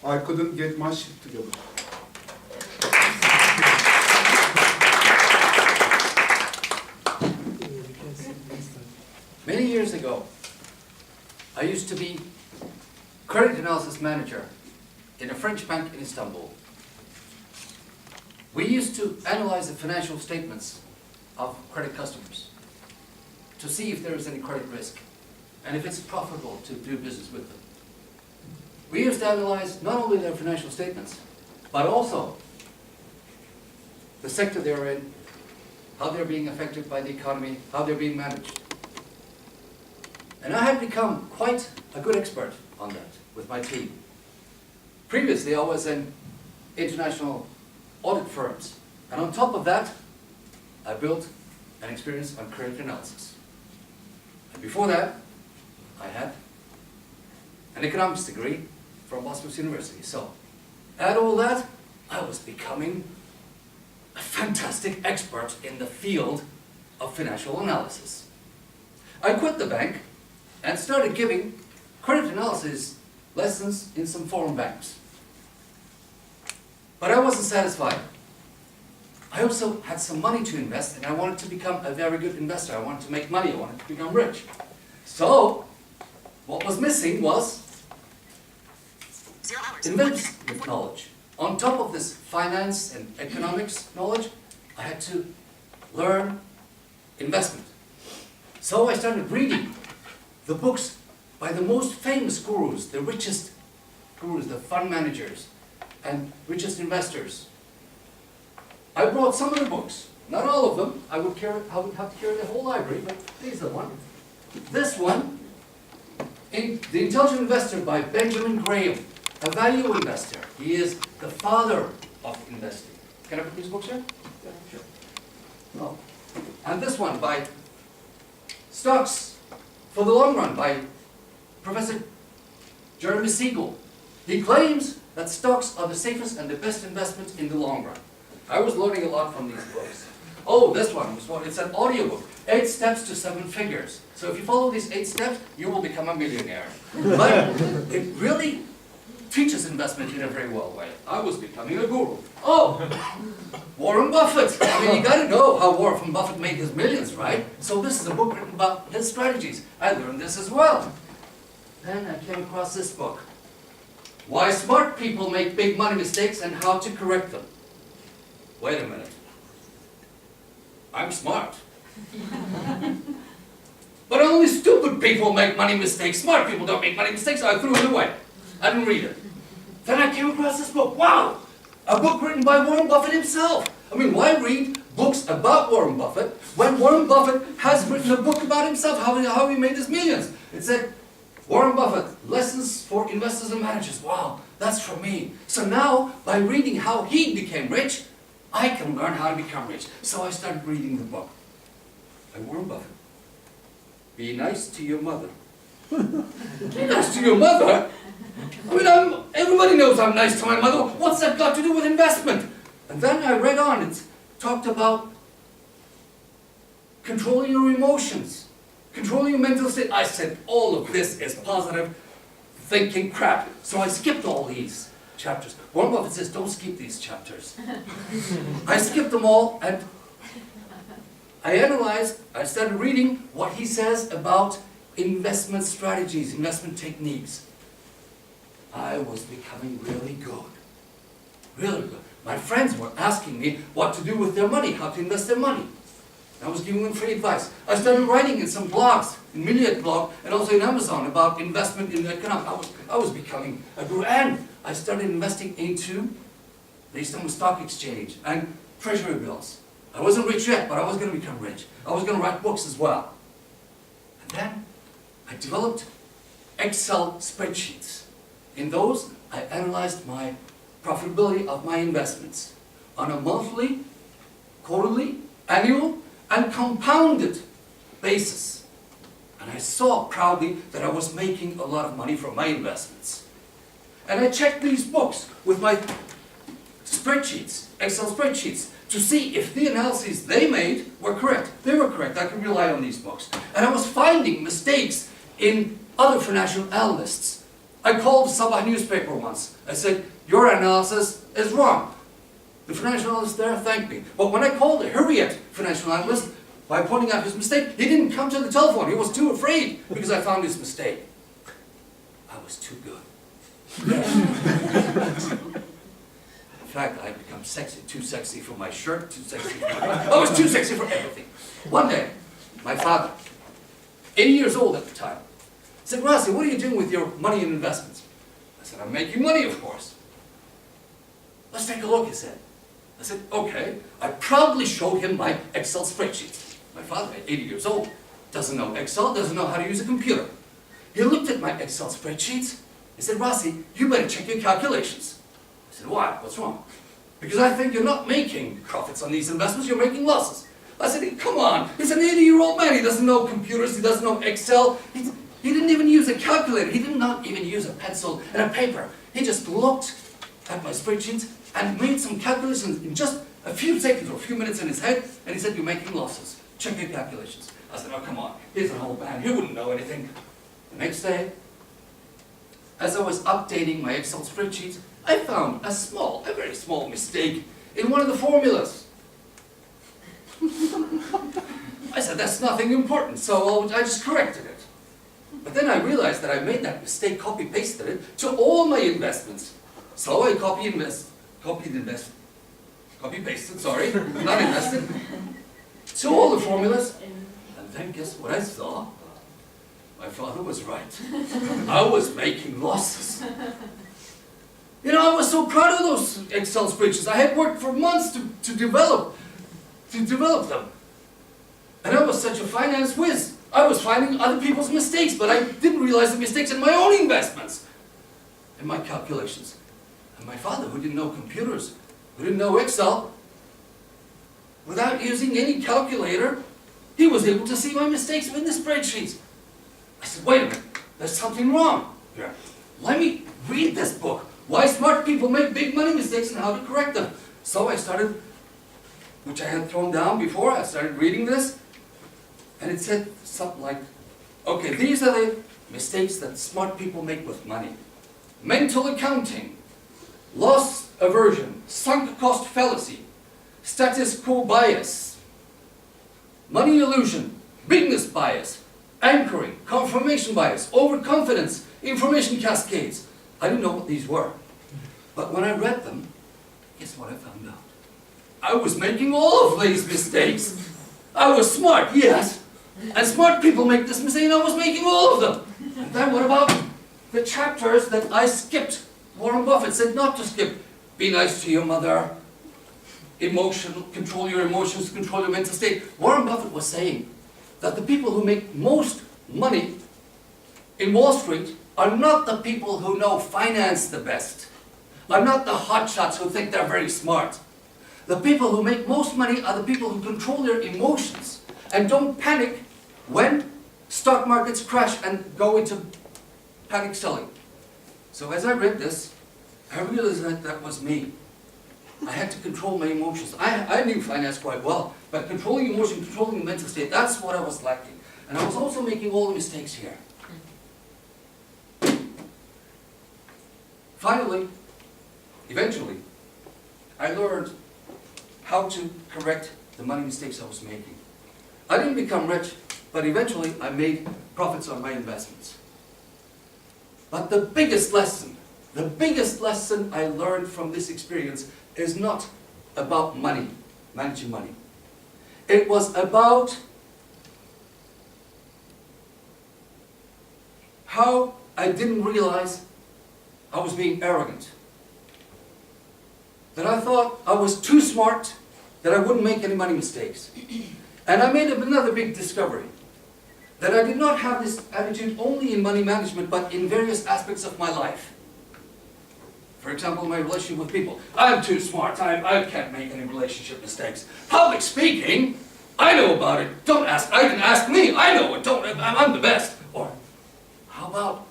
I couldn't get my shit together. Many years ago, I used to be credit analysis manager in a French bank in Istanbul. We used to analyze the financial statements of credit customers to see if there is any credit risk and if it's profitable to do business with them. We used to analyze not only their financial statements, but also the sector they're in, how they're being affected by the economy, how they're being managed. And I had become quite a good expert on that with my team. Previously, I was in international audit firms. And on top of that, I built an experience on credit analysis. And before that, I had an economics degree from Boston University. So, add all that, I was becoming a fantastic expert in the field of financial analysis. I quit the bank and started giving credit analysis lessons in some foreign banks. But I wasn't satisfied. I also had some money to invest, and I wanted to become a very good investor. I wanted to make money, I wanted to become rich. So, what was missing was investment knowledge. On top of this finance and economics knowledge, I had to learn investment. So I started reading the books by the most famous gurus, the richest gurus, the fund managers, and richest investors. I brought some of the books, not all of them. I would have to carry the whole library, but these are one. This one, The Intelligent Investor by Benjamin Graham, a value investor. He is the father of investing. Can I put these books here? Yeah, sure. Oh. And this one by Stocks for the Long Run by Professor Jeremy Siegel. He claims that stocks are the safest and the best investment in the long run. I was learning a lot from these books. Oh, this one was one. It's an audiobook. 8 Steps to 7 Figures. So if you follow these 8 steps, you will become a millionaire. But it really teaches investment in a very well way. I was becoming a guru. Oh, Warren Buffett. I mean, you got to know how Warren Buffett made his millions, right? So this is a book written about his strategies. I learned this as well. Then I came across this book. Why Smart People Make Big Money Mistakes and How to Correct Them. Wait a minute. I'm smart. But only stupid people make money mistakes. Smart people don't make money mistakes, so I threw it away. I didn't read it. Then I came across this book. Wow! A book written by Warren Buffett himself. I mean, why read books about Warren Buffett when Warren Buffett has written a book about himself, how he made his millions? It said, Warren Buffett, Lessons for Investors and Managers. Wow, that's for me. So now, by reading how he became rich, I can learn how to become rich. So I started reading the book by Warren Buffett. Be nice to your mother. Be nice to your mother? I mean, everybody knows I'm nice to my mother. What's that got to do with investment? And then I read on. It talked about controlling your emotions, controlling your mental state. I said, all of this is positive thinking crap. So I skipped all these chapters. Warren Buffett says, don't skip these chapters. I skipped them all, and I started reading what he says about investment strategies, investment techniques. I was becoming really good. Really good. My friends were asking me what to do with their money, how to invest their money. I was giving them free advice. I started writing in some blogs, in Milliard blog, and also in Amazon about investment in economics. I was becoming a guru, and I started investing into the Istanbul Stock Exchange and treasury bills. I wasn't rich yet, but I was going to become rich. I was going to write books as well. And then I developed Excel spreadsheets. In those, I analyzed my profitability of my investments on a monthly, quarterly, annual, and compounded basis. And I saw proudly that I was making a lot of money from my investments. And I checked these books with my spreadsheets, Excel spreadsheets, to see if the analyses they made were correct. They were correct. I could rely on these books. And I was finding mistakes in other financial analysts. I called the Sabah newspaper once. I said, your analysis is wrong. The financial analyst there thanked me. But when I called the Hurriyet financial analyst, by pointing out his mistake, he didn't come to the telephone. He was too afraid because I found his mistake. I was too good. In fact, I had become sexy, too sexy for my shirt, too sexy for my... I was too sexy for everything. One day, my father, 80 years old at the time, said, Rasih, what are you doing with your money and investments? I said, I'm making money, of course. Let's take a look, he said. I said, okay. I proudly showed him my Excel spreadsheets. My father, at 80 years old, doesn't know Excel, doesn't know how to use a computer. He looked at my Excel spreadsheets. He said, Rasih, you better check your calculations. I said, why? What's wrong? Because I think you're not making profits on these investments, you're making losses. I said, come on, he's an 80-year-old man, he doesn't know computers, he doesn't know Excel. He didn't even use a calculator, he did not even use a pencil and a paper. He just looked at my spreadsheets and made some calculations in just a few seconds or a few minutes in his head, and he said, you're making losses. Check your calculations. I said, oh, come on, he's an old man, he wouldn't know anything. The next day, as I was updating my Excel spreadsheets, I found a very small mistake in one of the formulas. I said, that's nothing important, so I just corrected it. But then I realized that I made that mistake, copy-pasted it to all my investments. So I copy-pasted, sorry, not invested, to all the formulas. And then guess what I saw? My father was right. I was making losses. You know, I was so proud of those Excel spreadsheets. I had worked for months to develop them. And I was such a finance whiz. I was finding other people's mistakes, but I didn't realize the mistakes in my own investments and my calculations. And my father, who didn't know computers, who didn't know Excel, without using any calculator, he was able to see my mistakes in the spreadsheets. I said, wait a minute, there's something wrong here. Let me read this book, Why Smart People Make Big Money Mistakes and How to Correct Them. So I started, which I had thrown down before, I started reading this, and it said something like, okay, these are the mistakes that smart people make with money. Mental accounting, loss aversion, sunk cost fallacy, status quo bias, money illusion, bigness bias, anchoring, confirmation bias, overconfidence, information cascades. I didn't know what these were. But when I read them, guess what I found out? I was making all of these mistakes. I was smart, yes. And smart people make this mistake, and I was making all of them. And then what about the chapters that I skipped? Warren Buffett said not to skip. Be nice to your mother. Control your emotions, control your mental state. Warren Buffett was saying that the people who make most money in Wall Street are not the people who know finance the best, are not the hotshots who think they're very smart. The people who make most money are the people who control their emotions and don't panic when stock markets crash and go into panic selling. So as I read this, I realized that that was me. I had to control my emotions. I knew finance quite well, but controlling emotion, controlling the mental state, that's what I was lacking. And I was also making all the mistakes here. Finally, eventually, I learned how to correct the money mistakes I was making. I didn't become rich, but eventually I made profits on my investments. But the biggest lesson I learned from this experience is not about money, managing money. It was about how I didn't realize I was being arrogant. That I thought I was too smart, that I wouldn't make any money mistakes. And I made another big discovery. That I did not have this attitude only in money management, but in various aspects of my life. For example, my relationship with people. I'm too smart, I can't make any relationship mistakes. Public speaking, I know about it. Don't ask, I didn't ask me, I know it, I'm the best. Or, how about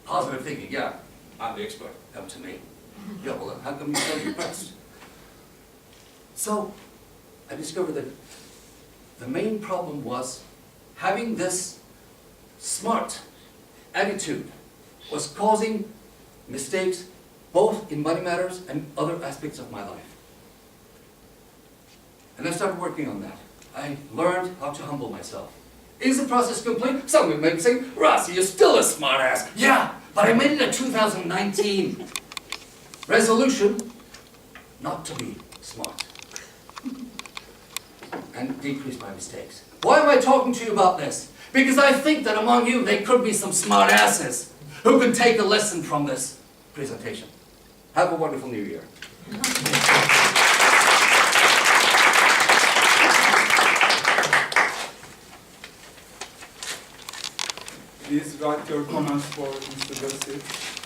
positive thinking? Yeah, I'm the expert, come to me. Yeah, well then, how come you're so depressed? So, I discovered that the main problem was having this smart attitude was causing mistakes both in money matters and other aspects of my life. And I started working on that. I learned how to humble myself. Is the process complete? Some may be saying, Rasih, you're still a smart ass. Yeah, but I made it a 2019 resolution not to be smart and decrease my mistakes. Why am I talking to you about this? Because I think that among you there could be some smart asses who can take a lesson from this presentation. Have a wonderful New Year. Please write your comments for Mr. Rasih.